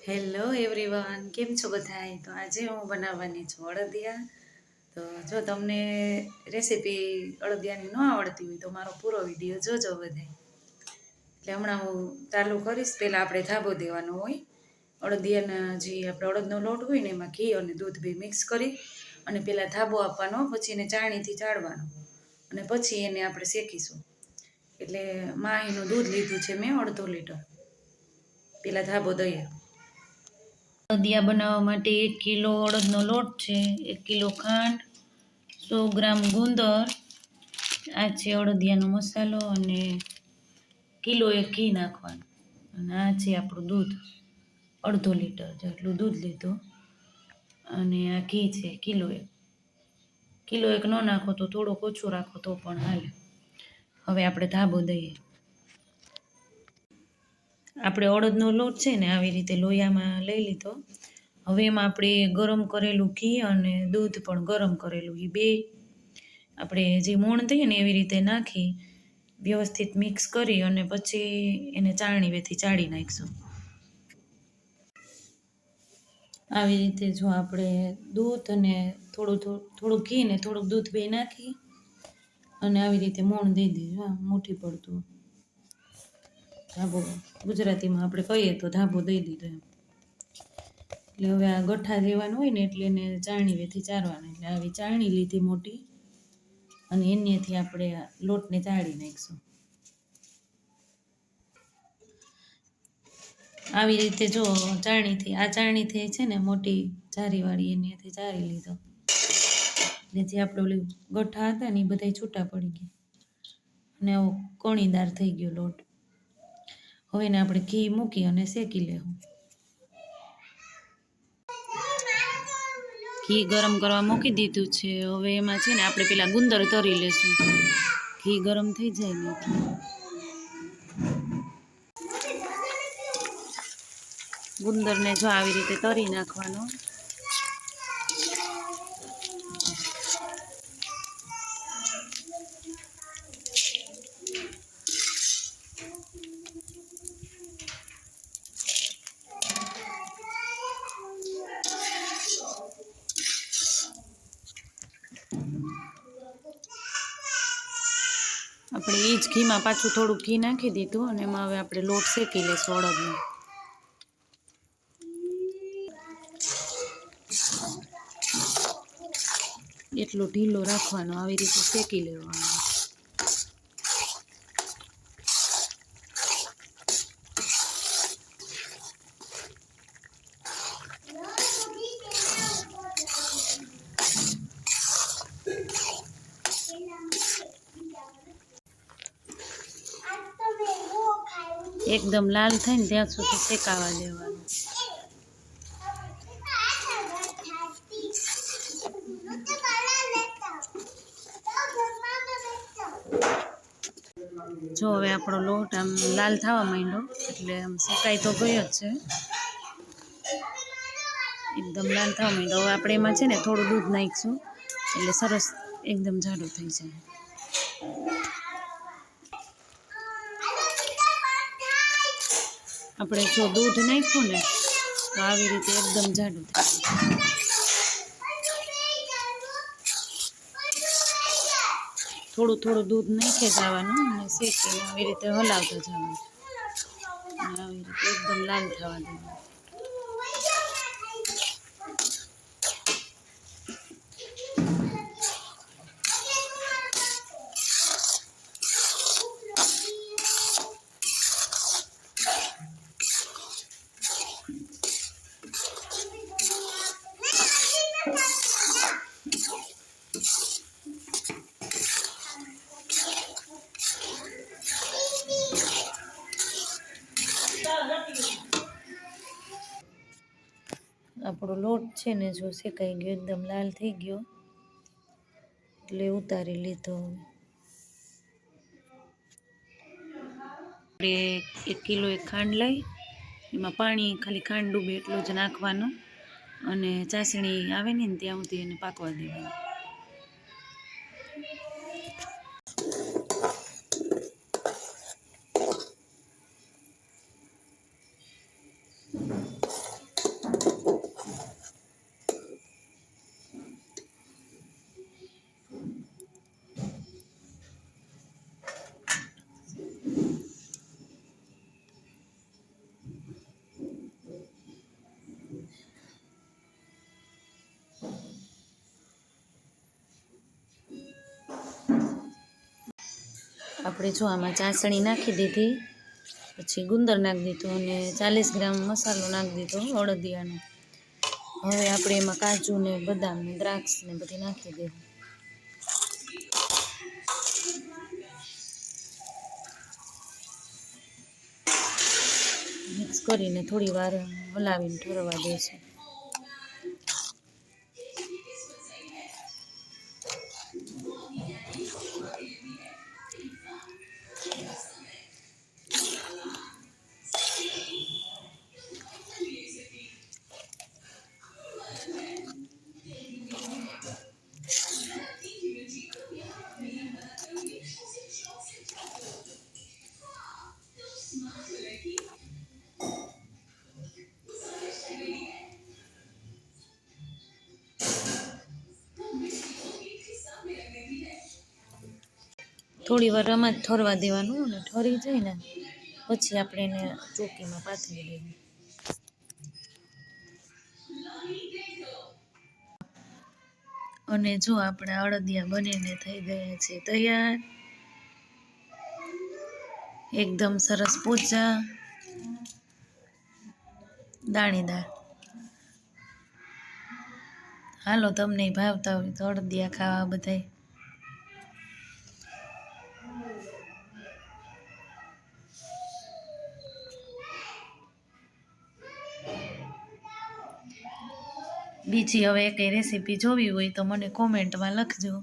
Hello everyone, કેમ છો બધાય? તો આજે હું બનાવવાની છું અડદિયા. તો જો તમને રેસીપી અડદિયાની ન આવડતી હોય તો મારો પૂરો વિડીયો જોજો બધાય. એટલે હમણાં હું ચાલુ કરીશ. પહેલાં આપણે ધાબો દેવાનો હોય. અડદિયાના જે આપણે અડદનો લોટ હોય ને એમાં ઘી અને દૂધ બે મિક્સ કરી અને પહેલાં ધાબો આપવાનો, પછી એને ચાળણીથી ચાળવાનો અને પછી એને આપણે શેકીશું. એટલે માહીનું દૂધ લીધું છે મેં 1/2 લીટર. પહેલાં ધાબો દઈએ. અડદિયા બનાવવા માટે 1 કિલો અડદનો લોટ છે, 1 કિલો ખાંડ, 100 ગ્રામ ગુંદર, આ છે અડદિયાનો મસાલો અને કિલો 1 ઘી નાખવાનું. અને આ છે આપણું દૂધ, 1/2 લીટર જેટલું દૂધ લીધું. અને આ ઘી છે કિલો 1. કિલો 1 ન નાખો તો થોડોક ઓછું રાખો તો પણ હાલે. હવે આપણે ધાબો દઈએ. આપણે અડદનો લોટ છે ને આવી રીતે લોયામાં લઈ લીધો. હવે એમાં આપણે ગરમ કરેલું ઘી અને દૂધ પણ ગરમ કરેલું, એ બે આપણે જે મોણ થઈએ ને એવી રીતે નાખી વ્યવસ્થિત મિક્સ કરી અને પછી એને ચાળણીથી ચાળી નાખીશું. આવી રીતે જો આપણે દૂધ અને થોડું ઘી ને થોડુંક દૂધ બે નાખી અને આવી રીતે મોણ દઈ દીધું, મુઠ્ઠી પડતું. ધાબો ગુજરાતીમાં આપણે કહીએ તો ધાબો દઈ દીધો એમ. એટલે હવે આ ગઠ્ઠા દેવાનું હોય ને એટલે એને ચાળણીથી ચારવાનું. એટલે આવી ચાળણી લીધી મોટી અને એનેથી આપણે લોટને ચાળી નાખીશું. આવી રીતે જો ચાળણીથી છે ને મોટી જારીવાળી એનેથી ચારી લીધો. એટલે જે આપણે ઓલી ગઠ્ઠા હતા ને એ બધા છૂટા પડી ગયા અને આવો કણીદાર થઈ ગયો લોટ. હવે એને આપણે ઘી મૂકી અને શેકી લેવું. ઘી ગરમ કરવા મૂકી દીધું છે. હવે એમાં છે ને આપણે પેલા ગુંદર તરી લેશું. ઘી ગરમ થઈ જાય ને ગુંદરને જો આવી રીતે તરી નાખવાનો. આપણે એ જ ઘીમાં પાછું થોડુંક ઘી નાખી દીધું અને એમાં હવે આપણે લોટ શેકી લઈશું અડદનો. એટલો ઢીલો રાખવાનો, આવી રીતે શેકી લેવાનો. એકદમ લાલ થાય ને ત્યાં સુધી શેકાવા દેવાનું. જો હવે આપણો લોટ આમ લાલ થવા માંડ્યો એટલે આમ શેકાઈ તો ગયો જ છે. એકદમ લાલ થવા માંડ્યો. હવે આપણે એમાં છે ને થોડું દૂધ નાખીશું એટલે સરસ એકદમ જાડું થઈ જાય. આપણે જો દૂધ નાખ્યું ને તો આવી રીતે એકદમ જાડું થાય. થોડું દૂધ નાખી જવાનું અને શેકીને આવી રીતે હલાવતા જવાનું. આવી રીતે એકદમ લાલ થવા દેવાનું. આપણો લોટ છે ને જો શેકાઈ ગયો, એકદમ લાલ થઈ ગયો એટલે ઉતારી લીધો. આપણે 1 કિલો ખાંડ લઈ એમાં પાણી ખાલી ખાંડ ડૂબે એટલું જ નાખવાનું અને ચાસણી આવે ને ત્યાં સુધી એને પાકવા દેવાનું. આપણે જો આમાં ચાસણી નાખી દીધી, પછી ગુંદર નાખી દીધું અને 40 ગ્રામ મસાલો નાખી દીધો અડદિયાનો. હવે આપણે એમાં કાજુ ને બદામ ને દ્રાક્ષ ને બધી નાખી દેવું. મિક્સ કરીને થોડી વાર હલાવીને ઠરવા દેશું. થોડી વાર આમાં જ ઠરવા દેવાનું અને ઠરી જાય ને પછી આપણે એને ચોકીમાં પાથરી દેવું. અને જો આપણા અડદિયા બનીને થઈ ગયા છે તૈયાર, એકદમ સરસ પોચા દાણેદાર. હાલો તમને ભાવતા હોય તો અડદિયા ખાવા બધાય. બીજી હવે એક રેસીપી જોવી હોય તો મને કોમેન્ટમાં લખજો.